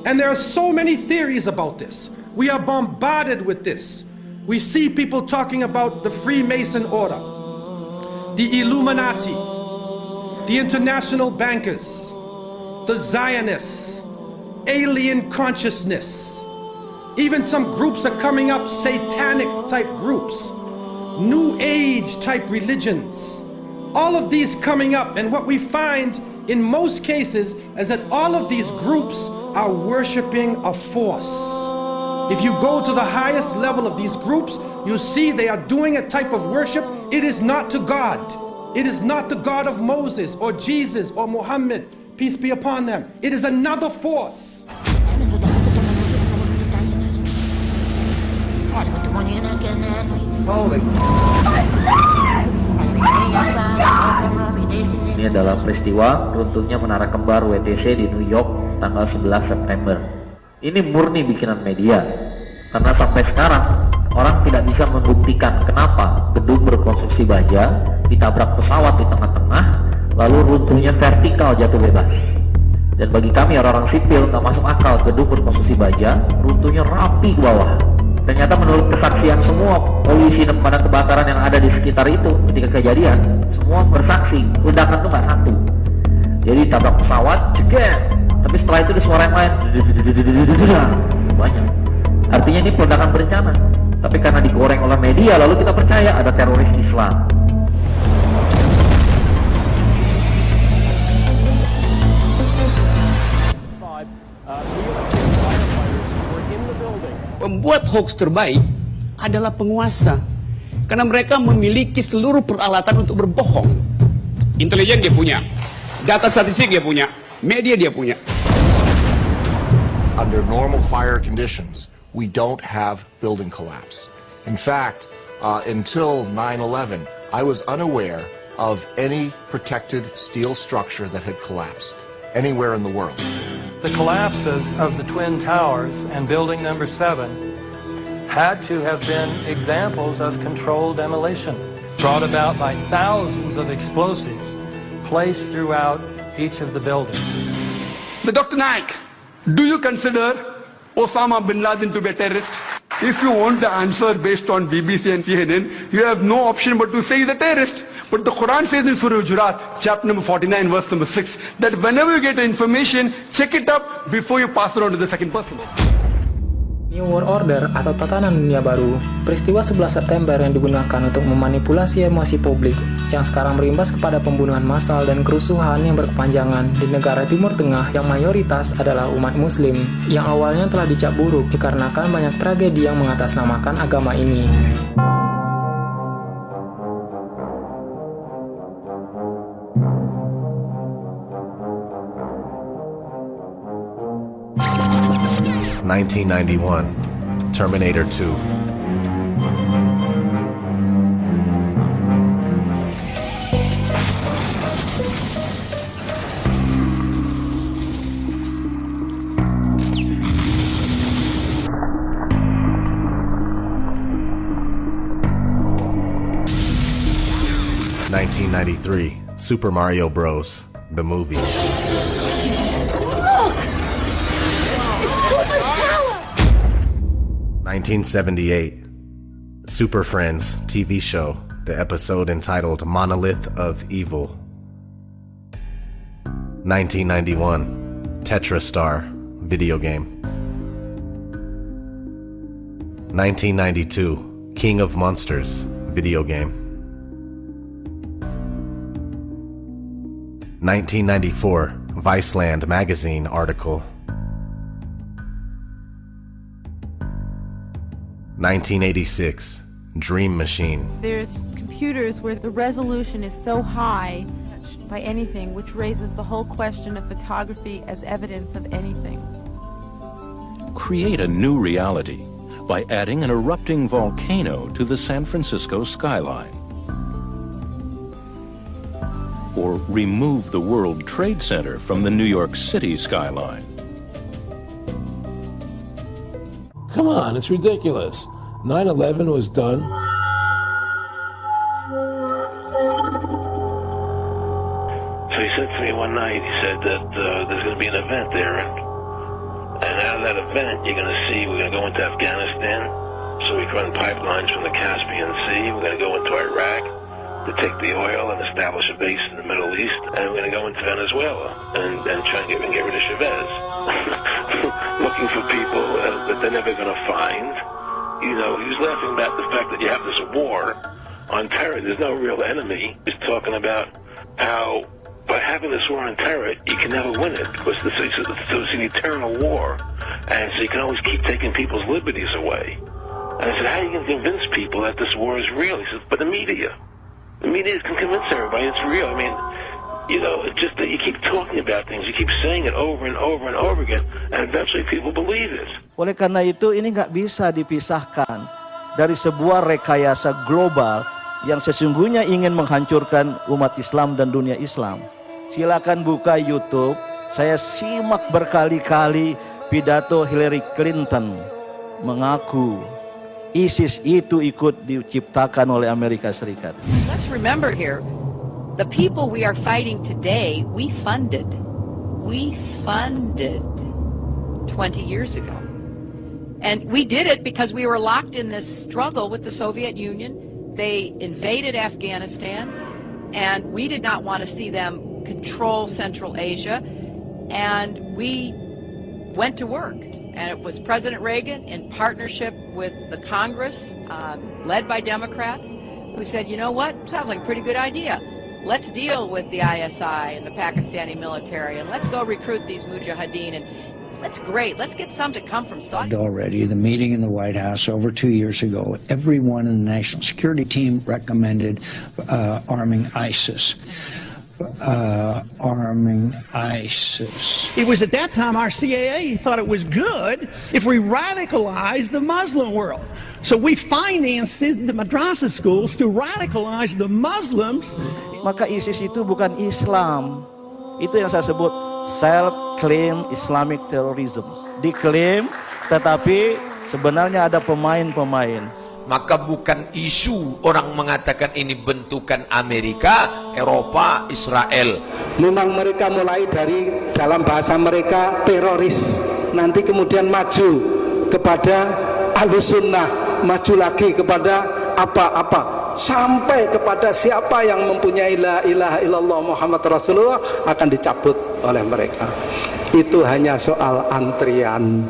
And there are so many theories about this. We are bombarded with this. We see people talking about the Freemason order, the Illuminati, the international bankers, the Zionists, alien consciousness. Even some groups are coming up, satanic type groups, New Age type religions. All of these coming up, and what we find in most cases is that all of these groups are worshiping a force. If you go to the highest level of these groups, you see they are doing a type of worship. It is not to God. It is not the God of Moses or Jesus or Muhammad, peace be upon them. It is another force. Ini adalah peristiwa runtuhnya Menara Kembar WTC di New York tanggal 11 September. Ini murni bikinan media, karena sampai sekarang orang tidak bisa membuktikan kenapa gedung berkonstruksi baja ditabrak pesawat di tengah-tengah lalu runtuhnya vertikal jatuh bebas. Dan bagi kami orang-orang sipil nggak masuk akal gedung berkonstruksi baja runtuhnya rapi ke bawah. Ternyata menurut kesaksian semua polisi dan pemadam kebakaran yang ada di sekitar itu ketika kejadian, semua bersaksi ledakan itu nggak satu. Jadi tabrak pesawat, jeger. Tapi setelah itu ada suara yang lain, banyak. Artinya ini peledakan berencana. Tapi karena digoreng oleh media, lalu kita percaya ada teroris Islam. Pembuat hoax terbaik adalah penguasa, karena mereka memiliki seluruh peralatan untuk berbohong. Intelijen dia punya, data statistik dia punya, media dia punya. Under normal fire conditions, we don't have building collapse. In fact, until 9/11, I was unaware of any protected steel structure that had collapsed anywhere in the world. The collapses of the Twin Towers and Building Number 7 had to have been examples of controlled demolition, brought about by thousands of explosives placed throughout each of the buildings. The Dr. Naik, do you consider Osama bin Laden to be a terrorist? If you want the answer based on BBC and CNN, you have no option but to say he's a terrorist. But the Quran says in Surah Hujurat, chapter number 49, verse number 6, that whenever you get information, check it up before you pass it on to the second person. New World Order atau tatanan dunia baru, peristiwa 11 September yang digunakan untuk memanipulasi emosi publik yang sekarang berimbas kepada pembunuhan massal dan kerusuhan yang berkepanjangan di negara Timur Tengah yang mayoritas adalah umat muslim yang awalnya telah dicap buruk dikarenakan banyak tragedi yang mengatasnamakan agama ini. (1991) Terminator 2. (1993) Super Mario Bros. The movie. 1978, Super Friends TV show, the episode entitled Monolith of Evil. 1991, Tetrastar video game. 1992, King of Monsters video game. 1994, Viceland magazine article. 1986, Dream Machine. There's computers where the resolution is so high by anything, which raises the whole question of photography as evidence of anything. Create a new reality by adding an erupting volcano to the San Francisco skyline. Or remove the World Trade Center from the New York City skyline. Come on, it's ridiculous. 9/11 was done. So he said to me one night, he said that there's going to be an event there, and event, you're going to see we're going to go into Afghanistan, so we run pipelines from the Caspian Sea. We're going to go into Iraq to take the oil and establish a base in the Middle East, and we're going to go into Venezuela and try and get rid of Chavez. Looking for people that they're never going to find. You know, he was laughing about the fact that you have this war on terror. There's no real enemy. He's talking about how by having this war on terror, you can never win it because it's an eternal war, and so you can always keep taking people's liberties away. And I said, how are you going to convince people that this war is real? He said, but the media can convince everybody it's real. I mean, you know, it's just that you keep talking about things, you keep saying it over and over and over again, and eventually people believe it. Oleh karena itu, ini nggak bisa dipisahkan dari sebuah rekayasa global yang sesungguhnya ingin menghancurkan umat Islam dan dunia Islam. Silakan buka YouTube, saya simak berkali-kali pidato Hillary Clinton mengaku ISIS itu ikut diciptakan oleh Amerika Serikat. Let's remember here, the people we are fighting today, we funded 20 years ago. And we did it because we were locked in this struggle with the Soviet Union. They invaded Afghanistan, and we did not want to see them control Central Asia, and we went to work. And it was President Reagan in partnership with the Congress, led by Democrats, who said, you know what, sounds like a pretty good idea. Let's deal with the ISI and the Pakistani military, and let's go recruit these mujahideen, and that's great. Let's get some to come from Saudi. Already, the meeting in the White House over 2 years ago, everyone in the National Security Team recommended arming ISIS. Arming ISIS. It was at that time our CAA thought it was good if we radicalized the Muslim world. So we financed the madrasah schools to radicalize the Muslims. Maka ISIS itu bukan Islam. Itu yang saya sebut self-claim Islamic terrorism. Diklaim, tetapi sebenarnya ada pemain-pemain. Maka bukan isu orang mengatakan ini bentukan Amerika, Eropa, Israel. Memang mereka mulai dari dalam bahasa mereka teroris, nanti kemudian maju kepada Ahlus Sunnah, maju lagi kepada apa-apa, sampai kepada siapa yang mempunyai la ilaha illallah Muhammad Rasulullah akan dicabut oleh mereka. Itu hanya soal antrian.